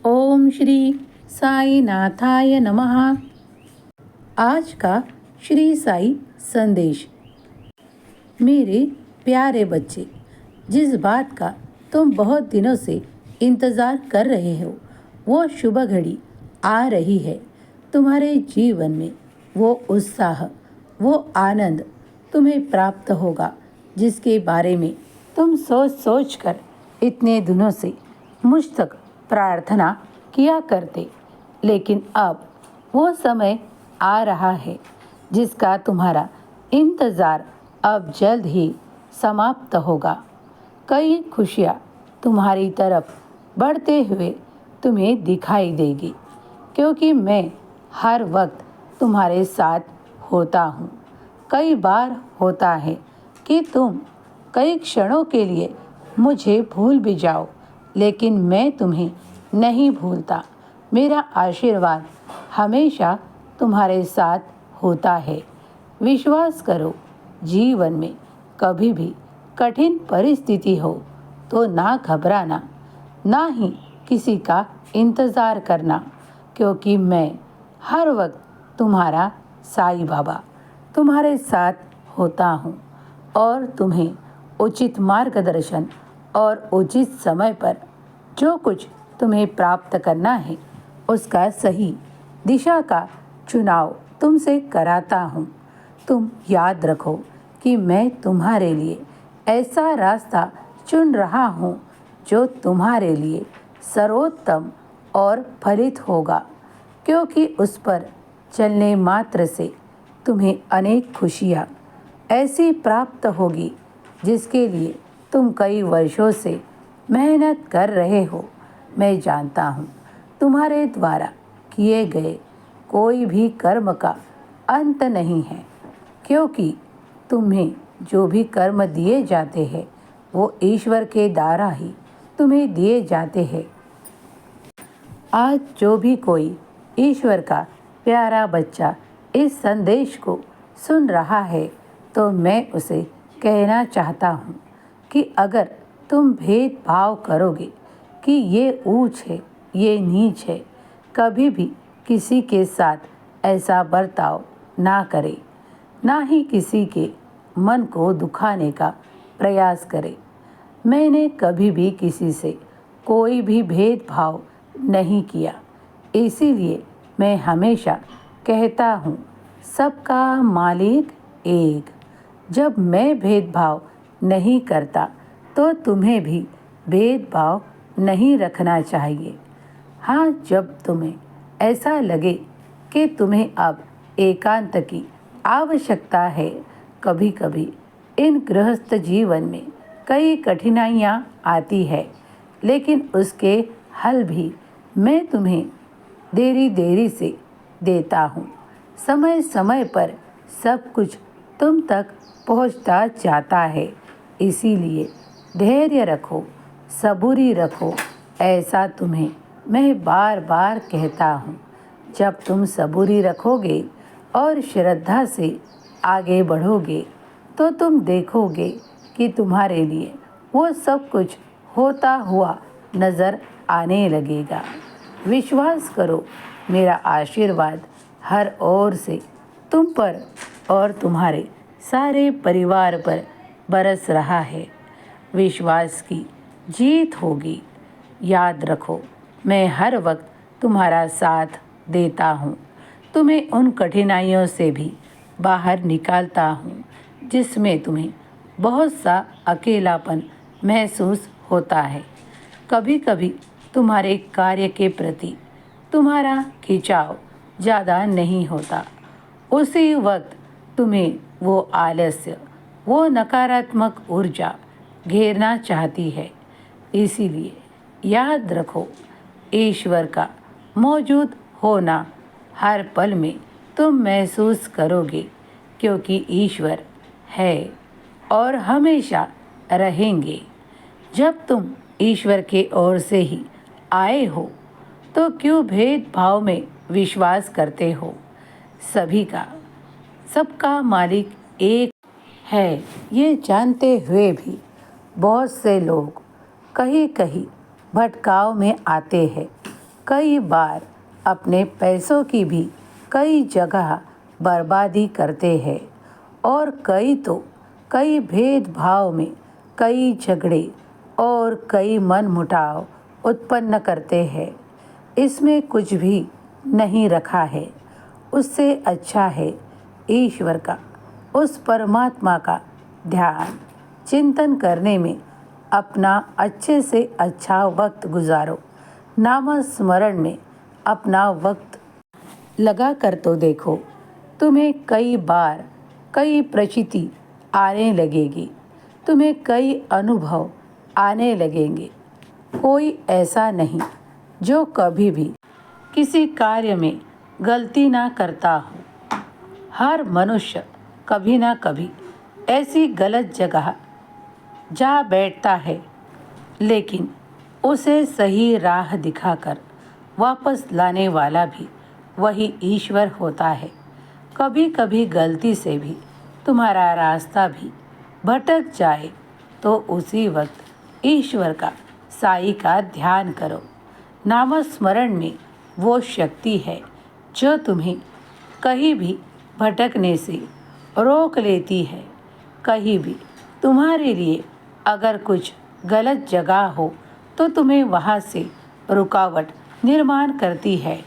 ओम श्री साई नाथाय नमः। आज का श्री साई संदेश। मेरे प्यारे बच्चे, जिस बात का तुम बहुत दिनों से इंतज़ार कर रहे हो वो शुभ घड़ी आ रही है। तुम्हारे जीवन में वो उत्साह, वो आनंद तुम्हें प्राप्त होगा जिसके बारे में तुम सोच कर इतने दिनों से मुझ तक प्रार्थना किया करते। लेकिन अब वो समय आ रहा है जिसका तुम्हारा इंतज़ार अब जल्द ही समाप्त होगा। कई खुशियाँ तुम्हारी तरफ बढ़ते हुए तुम्हें दिखाई देगी, क्योंकि मैं हर वक्त तुम्हारे साथ होता हूँ। कई बार होता है कि तुम कई क्षणों के लिए मुझे भूल भी जाओ, लेकिन मैं तुम्हें नहीं भूलता। मेरा आशीर्वाद हमेशा तुम्हारे साथ होता है। विश्वास करो, जीवन में कभी भी कठिन परिस्थिति हो तो ना घबराना, ना ही किसी का इंतज़ार करना, क्योंकि मैं हर वक्त तुम्हारा साईं बाबा तुम्हारे साथ होता हूँ और तुम्हें उचित मार्गदर्शन और उचित समय पर जो कुछ तुम्हें प्राप्त करना है उसका सही दिशा का चुनाव तुमसे कराता हूँ। तुम याद रखो कि मैं तुम्हारे लिए ऐसा रास्ता चुन रहा हूँ जो तुम्हारे लिए सर्वोत्तम और फलित होगा, क्योंकि उस पर चलने मात्र से तुम्हें अनेक खुशियाँ ऐसी प्राप्त होगी जिसके लिए तुम कई वर्षों से मेहनत कर रहे हो। मैं जानता हूँ तुम्हारे द्वारा किए गए कोई भी कर्म का अंत नहीं है, क्योंकि तुम्हें जो भी कर्म दिए जाते हैं वो ईश्वर के द्वारा ही तुम्हें दिए जाते हैं। आज जो भी कोई ईश्वर का प्यारा बच्चा इस संदेश को सुन रहा है तो मैं उसे कहना चाहता हूँ कि अगर तुम भेदभाव करोगे कि ये ऊंच है, ये नीच है, कभी भी किसी के साथ ऐसा बर्ताव ना करे, ना ही किसी के मन को दुखाने का प्रयास करे। मैंने कभी भी किसी से कोई भी भेदभाव नहीं किया, इसीलिए मैं हमेशा कहता हूँ सबका मालिक एक। जब मैं भेदभाव नहीं करता तो तुम्हें भी भेदभाव नहीं रखना चाहिए। हाँ, जब तुम्हें ऐसा लगे कि तुम्हें अब एकांत की आवश्यकता है, कभी कभी इन गृहस्थ जीवन में कई कठिनाइयाँ आती है, लेकिन उसके हल भी मैं तुम्हें देरी से देता हूँ। समय समय पर सब कुछ तुम तक पहुँचता जाता है, इसीलिए धैर्य रखो, सबूरी रखो। ऐसा तुम्हें मैं बार बार कहता हूँ। जब तुम सबूरी रखोगे और श्रद्धा से आगे बढ़ोगे तो तुम देखोगे कि तुम्हारे लिए वो सब कुछ होता हुआ नज़र आने लगेगा। विश्वास करो, मेरा आशीर्वाद हर ओर से तुम पर और तुम्हारे सारे परिवार पर बरस रहा है। विश्वास की जीत होगी। याद रखो, मैं हर वक्त तुम्हारा साथ देता हूँ। तुम्हें उन कठिनाइयों से भी बाहर निकालता हूँ जिसमें तुम्हें बहुत सा अकेलापन महसूस होता है। कभी कभी तुम्हारे कार्य के प्रति तुम्हारा खिंचाव ज़्यादा नहीं होता, उसी वक्त तुम्हें वो आलस्य, वो नकारात्मक ऊर्जा घेरना चाहती है। इसीलिए याद रखो, ईश्वर का मौजूद होना हर पल में तुम महसूस करोगे, क्योंकि ईश्वर है और हमेशा रहेंगे। जब तुम ईश्वर के ओर से ही आए हो तो क्यों भेदभाव में विश्वास करते हो? सबका मालिक एक है, ये जानते हुए भी बहुत से लोग कहीं कहीं भटकाव में आते हैं। कई बार अपने पैसों की भी कई जगह बर्बादी करते हैं और कई भेदभाव में कई झगड़े और कई मनमुटाव उत्पन्न करते हैं। इसमें कुछ भी नहीं रखा है। उससे अच्छा है ईश्वर का, उस परमात्मा का ध्यान चिंतन करने में अपना अच्छे से अच्छा वक्त गुजारो। नाम स्मरण में अपना वक्त लगा कर तो देखो, तुम्हें कई बार कई प्रचिति आने लगेगी, तुम्हें कई अनुभव आने लगेंगे। कोई ऐसा नहीं जो कभी भी किसी कार्य में गलती ना करता हो। हर मनुष्य कभी ना कभी ऐसी गलत जगह जा बैठता है, लेकिन उसे सही राह दिखाकर वापस लाने वाला भी वही ईश्वर होता है। कभी कभी गलती से भी तुम्हारा रास्ता भी भटक जाए तो उसी वक्त ईश्वर का, साईं का ध्यान करो। नाम स्मरण में वो शक्ति है जो तुम्हें कहीं भी भटकने से रोक लेती है। कहीं भी तुम्हारे लिए अगर कुछ गलत जगह हो तो तुम्हें वहाँ से रुकावट निर्माण करती है।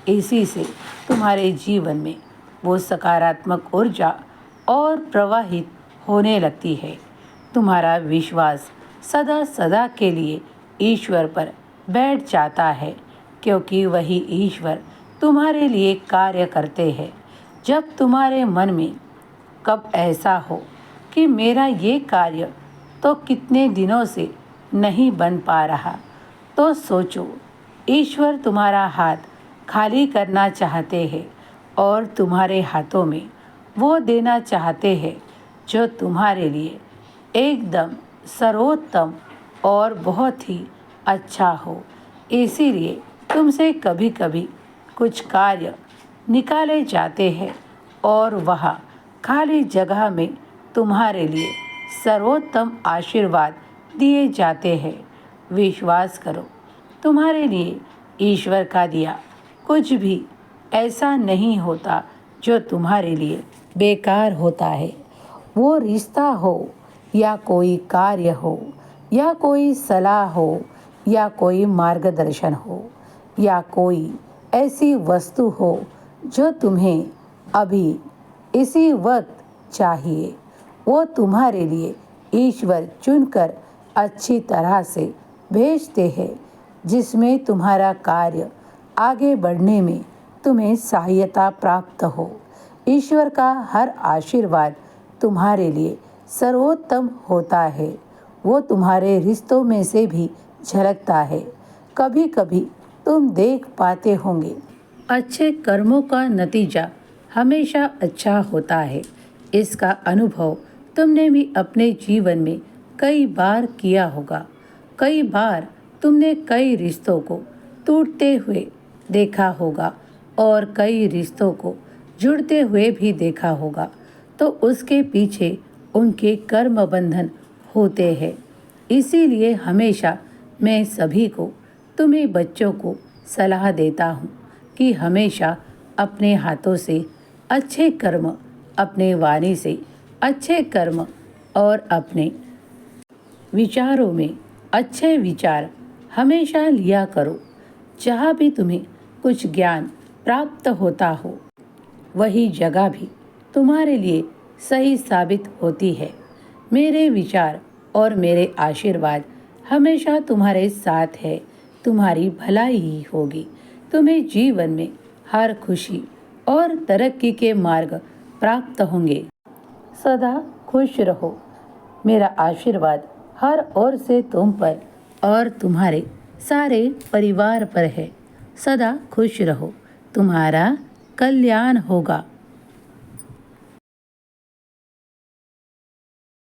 इसी से तुम्हारे जीवन में वो सकारात्मक ऊर्जा और प्रवाहित होने लगती है। तुम्हारा विश्वास सदा सदा के लिए ईश्वर पर बैठ जाता है, क्योंकि वही ईश्वर तुम्हारे लिए कार्य करते हैं। जब तुम्हारे मन में कब ऐसा हो कि मेरा ये कार्य तो कितने दिनों से नहीं बन पा रहा, तो सोचो ईश्वर तुम्हारा हाथ खाली करना चाहते हैं और तुम्हारे हाथों में वो देना चाहते हैं जो तुम्हारे लिए एकदम सर्वोत्तम और बहुत ही अच्छा हो। इसीलिए तुमसे कभी कभी कुछ कार्य निकाले जाते हैं और वह खाली जगह में तुम्हारे लिए सर्वोत्तम आशीर्वाद दिए जाते हैं। विश्वास करो, तुम्हारे लिए ईश्वर का दिया कुछ भी ऐसा नहीं होता जो तुम्हारे लिए बेकार होता है। वो रिश्ता हो या कोई कार्य हो या कोई सलाह हो या कोई मार्गदर्शन हो या कोई ऐसी वस्तु हो जो तुम्हें अभी इसी वक्त चाहिए, वो तुम्हारे लिए ईश्वर चुनकर अच्छी तरह से भेजते हैं, जिसमें तुम्हारा कार्य आगे बढ़ने में तुम्हें सहायता प्राप्त हो। ईश्वर का हर आशीर्वाद तुम्हारे लिए सर्वोत्तम होता है। वो तुम्हारे रिश्तों में से भी झलकता है। कभी कभी तुम देख पाते होंगे अच्छे कर्मों का नतीजा हमेशा अच्छा होता है। इसका अनुभव तुमने भी अपने जीवन में कई बार किया होगा। कई बार तुमने कई रिश्तों को टूटते हुए देखा होगा और कई रिश्तों को जुड़ते हुए भी देखा होगा, तो उसके पीछे उनके कर्म बंधन होते हैं। इसीलिए हमेशा मैं सभी को, तुम्हें बच्चों को सलाह देता हूँ कि हमेशा अपने हाथों से अच्छे कर्म, अपने वाणी से अच्छे कर्म और अपने विचारों में अच्छे विचार हमेशा लिया करो। जहाँ भी तुम्हें कुछ ज्ञान प्राप्त होता हो, वही जगह भी तुम्हारे लिए सही साबित होती है। मेरे विचार और मेरे आशीर्वाद हमेशा तुम्हारे साथ है। तुम्हारी भलाई ही होगी। तुम्हें जीवन में हर खुशी और तरक्की के मार्ग प्राप्त होंगे। सदा खुश रहो। मेरा आशीर्वाद हर ओर से तुम पर और तुम्हारे सारे परिवार पर है। सदा खुश रहो, तुम्हारा कल्याण होगा।